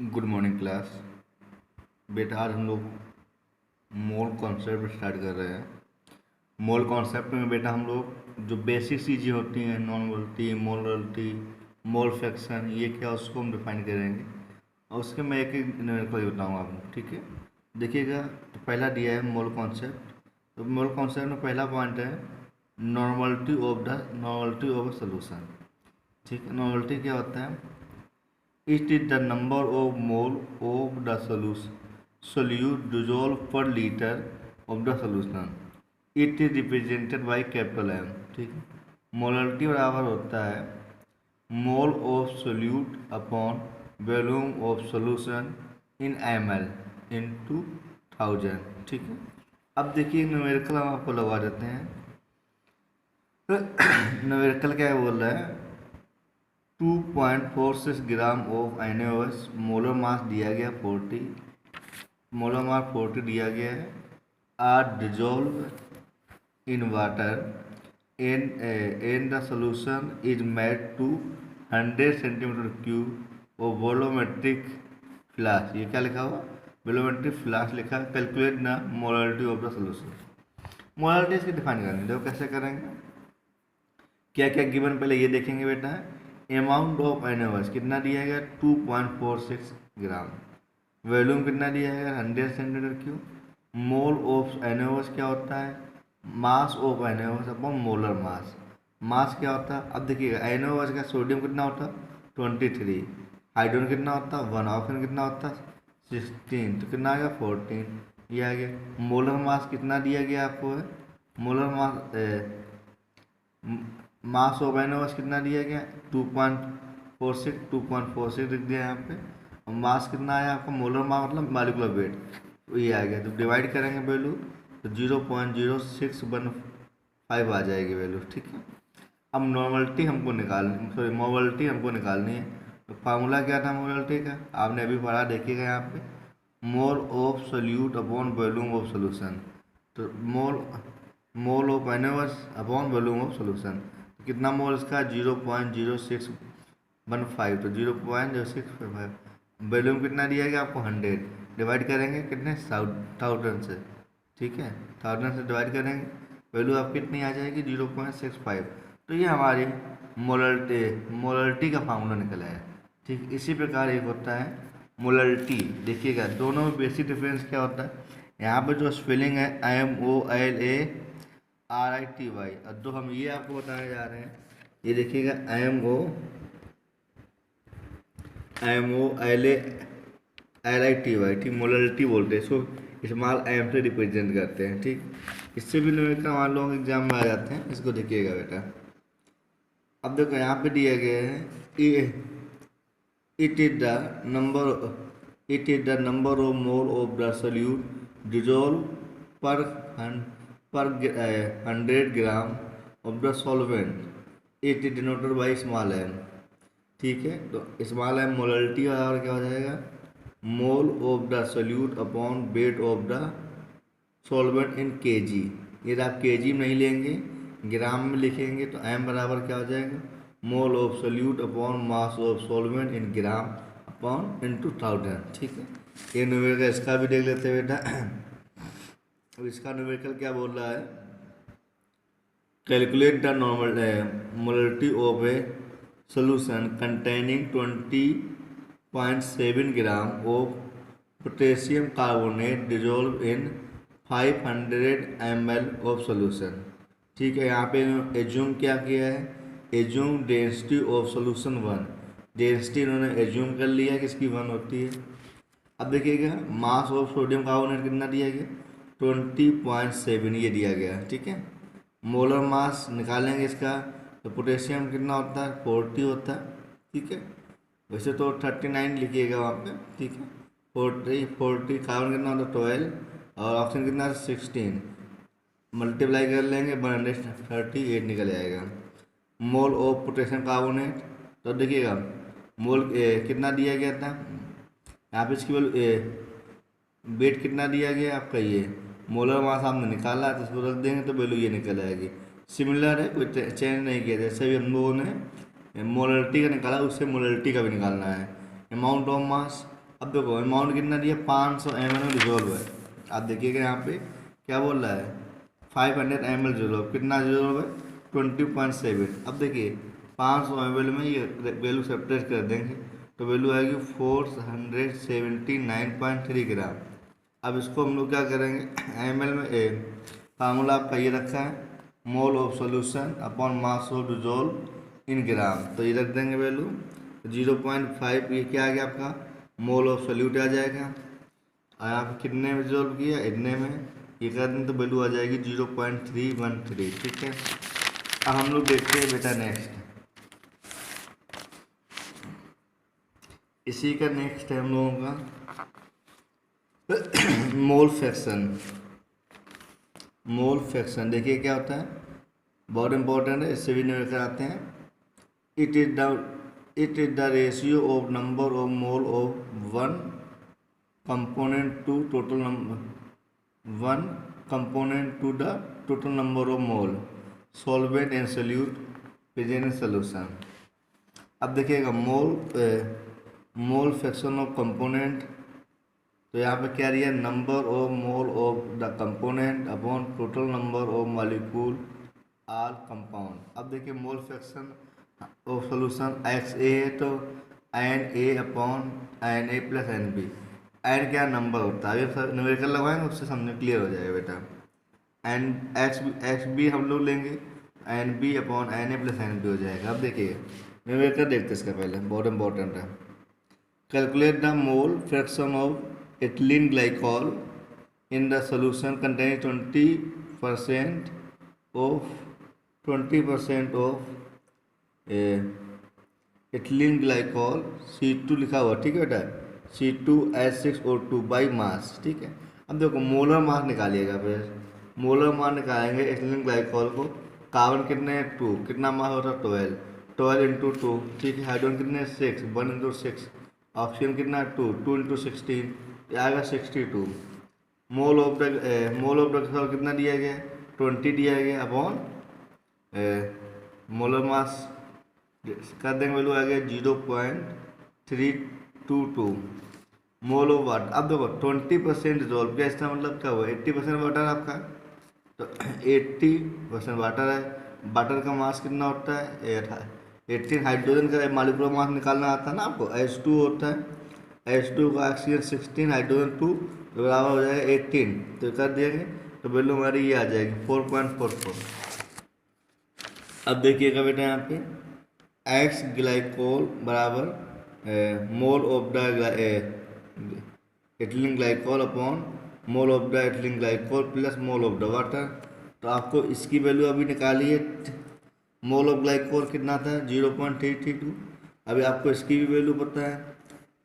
Good morning class. बेटा आज हम लोग मोल कॉन्सेप्ट स्टार्ट कर रहे हैं। मोल कॉन्सेप्ट में बेटा हम लोग जो बेसिक चीज़ें होती हैं, non volatility, molarity, mole fraction, ये क्या उसको हम डिफाइन करेंगे और उसके मैं एक एक न्यूमेरिकल बताऊँगा आपको। ठीक है, देखिएगा। तो पहला दिया है मोल कॉन्सेप्ट। तो मोल कॉन्सेप्ट में पहला पॉइंट है नॉर्मलिटी ऑफ सोल्यूशन। ठीक है, नॉर्मलिटी क्या होता है? It is the number of mole of the solute dissolved per liter of the solution. It is represented by capital M। ठीक है, मोलरिटी बराबर होता है mole of solute upon volume of solution in ml into 1000। ठीक है, अब देखिए numerical हम आपको लगा देते हैं। न्यूमेरिकल क्या बोल रहा है? 2.46 gram of NaOH, molar mass दिया गया 40, मोलर मास 40 दिया गया है, are dissolve in water and the solution is made to 100 centimetre cube और वॉल्यूमेट्रिक फ्लास्क। ये क्या लिखा हुआ? वॉल्यूमेट्रिक फ्लास्क लिखा। Calculate the molarity of the solution. Molarity इसकी डिफाइन करेंगे, देखो कैसे करेंगे। क्या क्या गिवन पहले ये देखेंगे बेटा। अमाउंट ऑफ NaOH कितना दिया गया? 2.46 ग्राम। वॉल्यूम कितना दिया गया? 100 centimetre cube. Mole of NaOH क्या होता है? Mass of NaOH upon molar mass. Mass क्या होता है? अब देखिएगा, NaOH का सोडियम कितना होता है? 23। हाइड्रोजन कितना होता है? 1। ऑक्सीजन कितना होता है? 16। तो कितना आ गया? 14। ये आ गया। मोलर मास कितना दिया गया आपको है? मोलर मास ऑफ NaOH कितना दिया गया? 2.46 लिख दिया यहाँ पे। और मास कितना आया आपका? मोलर मास मतलब मॉलिक्यूलर वेट, तो ये आ गया। तो डिवाइड करेंगे वैल्यू तो 0.0615 आ जाएगी वैल्यू। ठीक है, अब मोलरिटी हमको निकालनी है। तो फार्मूला क्या था मोलरिटी का? आपने अभी पढ़ा, देखिएगा यहाँ पे, mole of solute upon volume of solution. तो mole of NaOH upon volume of solution. कितना मोल इसका? 0.0615। तो 0.0615। वॉल्यूम कितना दिया गया आपको? 100। डिवाइड करेंगे कितने? 1000 से। ठीक है, 1000 से डिवाइड करेंगे, वैल्यू आपकी कितनी आ जाएगी? 0.65। तो ये हमारी मोलरिटी का फार्मूला निकला है। ठीक, इसी प्रकार एक होता है मोलरिटी। देखिएगा दोनों में बेसिक डिफरेंस क्या होता है। यहाँ पर जो स्पेलिंग है MOLARITY, और जो हम ये आपको बताने जा रहे हैं, ये देखिएगा MOLARITY। ठीक, मोलरिटी बोलते हैं इसको, स्मॉल m से रिप्रेजेंट करते हैं। ठीक, इससे भी लोग मान लो एग्जाम में आ जाते हैं। इसको देखिएगा बेटा, अब देखो यहाँ पे दिया गया है it is the number of mole of the solute dissolve पर 100 gram of the solvent. It is denoted by small m। ठीक है, तो स्मॉल m मोलरिटी और क्या हो जाएगा? मोल of the solute upon weight of the solvent in kg। यदि आप kg में नहीं लेंगे, ग्राम में लिखेंगे, तो m बराबर क्या हो जाएगा? मोल of solute upon mass of solvent in gram upon into 1000। ठीक है, ये न्यूमेरिकल इसका भी देख लेते हैं बेटा। अब इसका न्यूमेरिकल क्या बोल रहा है? Calculate the molarity of A solution containing 20.7 gram of potassium carbonate dissolved in 500 ml of solution. ठीक है, यहाँ पे एज्यूम क्या किया है? Assume density of solution 1। Density इन्होंने एज्यूम कर लिया कि इसकी 1 होती है। अब देखिएगा, मास ऑफ सोडियम कार्बोनेट कितना दिया गया? 20.7 ये दिया गया। ठीक है, मोलर मास निकालेंगे इसका, तो पोटेशियम कितना होता है? 40 होता है। ठीक है, वैसे तो 39 लिखिएगा वहाँ पे। ठीक है, 40 कार्बन कितना होता है? 12 और ऑक्सीजन कितना? 16। मल्टीप्लाई कर लेंगे, 138 निकल जाएगा। मोल ऑफ पोटेशियम कार्बोनेट, तो देखिएगा मोल कितना दिया गया था यहाँ पे, इसकी वेट कितना दिया गया आपका? ये मोलर मास आपने निकाला है, तो इसको रख देंगे तो वैल्यू ये निकल आएगी। सिमिलर है, कोई चेंज नहीं किया। जैसे भी हम लोगों ने मोलरिटी का निकाला, उससे मोलरिटी का भी निकालना है। अमाउंट ऑफ मास अब देखो अमाउंट कितना दिया, 500 ml में डिजोल्व है। आप देखिएगा यहाँ पे क्या बोल रहा है, 500 ml डिजोल्व, कितना डिजोल्व है, 20.7। अब देखिए 500 ml में ये वैल्यू सेपरेट कर देंगे तो वैल्यू आएगी 479.3 ग्राम। अब इसको हम लोग क्या करेंगे, ml में फार्मूला आपका ये रखा है, mole of solution upon mass of dissolve in gram, तो ये रख देंगे वैल्यू 0.5। ये क्या आ गया आपका, मोल ऑफ सोल्यूट आ जाएगा। और यहाँ पे कितने में डिजोल्व किया, इतने में, ये कर दें तो वैल्यू आ जाएगी 0.313। ठीक है, अब हम लोग देखते हैं बेटा नेक्स्ट, इसी का नेक्स्ट है हम लोगों का मोल फ्रैक्शन। मोल फ्रैक्शन देखिए क्या होता है, बहुत इंपॉर्टेंट है, इससे भी निकल आते हैं। It is the ratio of number of mole of one component to total number, one component to the total number of mole solvent and solute present in solution. अब देखिएगा मोल फ्रैक्शन ऑफ कंपोनेंट, तो यहाँ पे क्या दिया, number of mole of the component upon total number of molecule all compound. अब देखिए mole fraction of solution XA है तो Na upon Na plus Nb। N क्या नंबर होता है, ये न्यूमेरिकल लगवाएंगे उससे समझ क्लियर हो जाएगा बेटा। एन एक्स बी हम लोग लेंगे, Nb upon Na plus Nb हो जाएगा। अब देखिए न्यूमेरिकल देखते इसका पहले, बहुत इंपॉर्टेंट है। Calculate the mole fraction of ethylene glycol in the solution containing 20% of ethylene glycol C2 लिखा हुआ, ठीक है बेटा, C2H6O2 बाई मास। ठीक है, अब देखो मोलर मास निकालिएगा, फिर मोलर मास निकालेंगे एथिलीन ग्लाइकॉल को। कार्बन कितने हैं 2, कितना मास होता है 12 इंटू 2। ठीक है, हाइड्रोजन कितने 6, 1 इंटू 6। ऑक्सीजन कितना 2 इंटू 16, ये आएगा 62। मोल ऑफ द कितना दिया गया, 20 दिया गया अपॉन मोलर मास कर देंगे, वैल्यू आ गया 0.322 मोल ऑफ वाटर। अब देखो 20% डिजोल्व किया, इसका मतलब क्या हुआ, 80% वाटर आपका, तो 80% वाटर है। वाटर का मास कितना होता है 18। हाइड्रोजन का मॉलिक्यूलर मास निकालना आता है ना आपको, H2 होता है, H2 का ऑक्सीजन 16, हाइड्रोजन 2, तो बराबर हो जाएगा 18। तो कर देंगे तो वैल्यू हमारी ये आ जाएगी 4.44। अब देखिएगा बेटा यहाँ पे एक्स ग्लाइकोल बराबर मोल of the ethylene glycol upon mole of the ethylene glycol plus mole of the water. तो आपको इसकी वैल्यू अभी निकाली है, मोल ऑफ ग्लाइकोल कितना था 0.332। अभी आपको इसकी भी वैल्यू पता है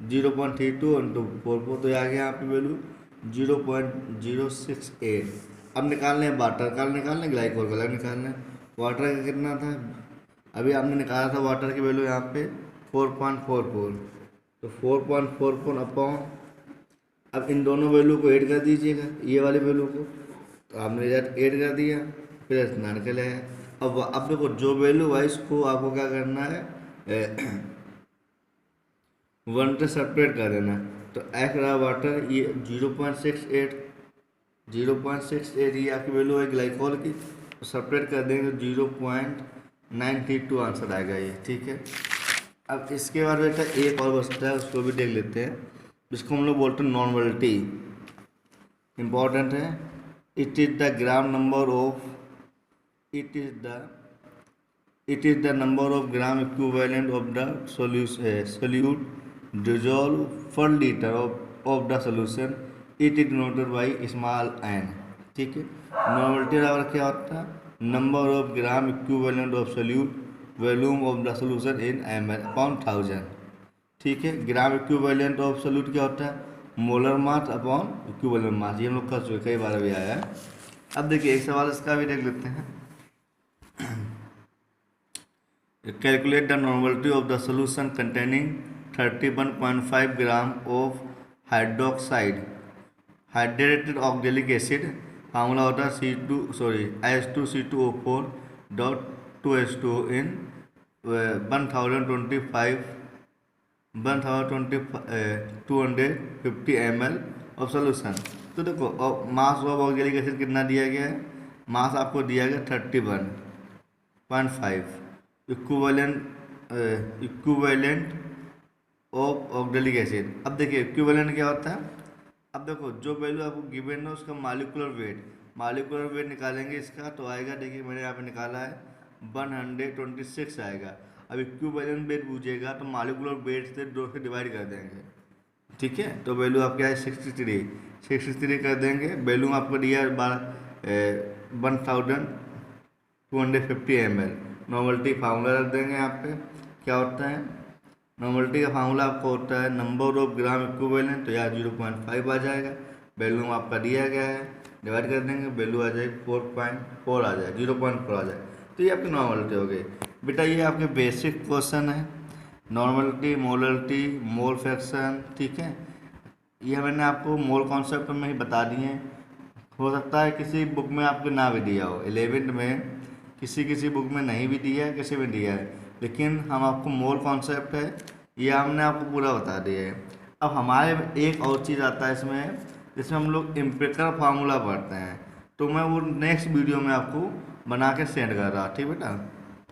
0.32 इंटू 44, तो आ गया यहाँ पे वैल्यू 0.068। अब निकालने हैं वाटर का, निकालने ग्लाइकोल का निकालना है। वाटर का कितना था, अभी आपने निकाला था वाटर की वैल्यू यहाँ पे 4.44, तो 4.44 अपॉन, अब इन दोनों वैल्यू को ऐड कर दीजिएगा, ये वाली वैल्यू को, तो आपने ऐड कर दिया, फिर स्नान के लिए। अब देखो जो वैल्यू है इसको आपको क्या करना है 1 से सेपरेट कर देना। तो एक्स रहा वाटर, ये 0.68 ये आपकी वैल्यू है ग्लाइकोल की, तो सेपरेट कर देंगे 0.932 आंसर आएगा ये। ठीक है, अब इसके बाद बेटा एक और बचता है, उसको भी देख लेते हैं, जिसको हम लोग बोलते हैं नॉर्मलिटी, इम्पॉर्टेंट है। It is the gram number of it is the number of gram equivalent of the solute dissolve per litre of the solution. It is denoted by small n। ठीक है, नॉर्मलिटी बराबर क्या होता है, number of gram equivalent of solute volume of the solution in ml upon 1000। ठीक है, ग्राम equivalent of solute क्या होता है, molar mass upon equivalent mass, ये हम लोग कर चुके, कई बार भी आया है। अब देखिए एक सवाल इसका भी देख लेते हैं। Calculate the normality of the solution containing 31.5 gram of hydroxide hydrated oxalic acid. Formula होता है H2C2O4.2H2 in 1025 250 ml of solution. तो देखो और मास ऑफ ऑक्जेलिक एसिड कितना दिया गया है, मास आपको दिया गया 31.5 इक्विवेलेंट ऑफ ऑक्जेलिक एसिड। अब देखिए इक्विवेलेंट क्या होता है, अब देखो जो वैल्यू आपको गिवन है उसका मालिकुलर वेट निकालेंगे इसका, तो आएगा, देखिए मैंने यहाँ पे निकाला है 126 आएगा। अब इक्विवेलेंट वेट पूछेगा तो मालिकुलर वेट से 2 से डिवाइड कर देंगे, ठीक है। तो वैल्यू आपके है 63 कर देंगे। वैल्यू आपको दिया है 1250 ml। नॉर्मलिटी फार्मूला रख देंगे यहाँ पे, क्या होता है नॉर्मलिटी का फार्मूला आपको होता है नंबर ऑफ ग्राम इक्विवेलेंट, तो यहाँ 0.5 आ जाएगा। वैल्यू आपका दिया गया है, डिवाइड कर देंगे, वैल्यू आ जाएगी 4.4 आ जाए, 0.4 आ जाए। तो ये आपकी नॉर्मलिटी हो गई। बेटा ये आपके बेसिक क्वेश्चन है, नॉर्मलिटी, मोलरिटी, मोल फ्रैक्शन, ठीक है। ये मैंने आपको मोल कॉन्सेप्ट में ही बता दिए हैं। हो सकता है किसी बुक में आपको ना भी दिया हो, 11th में किसी बुक में नहीं भी दिया है, किसी में दिया है, लेकिन हम आपको मोल कॉन्सेप्ट है ये हमने आपको पूरा बता दिया है। अब हमारे एक और चीज़ आता है इसमें, जिसमें हम लोग एम्पिरिकल फार्मूला पढ़ते हैं, तो मैं वो नेक्स्ट वीडियो में आपको बना के सेंड कर रहा, ठीक बेटा।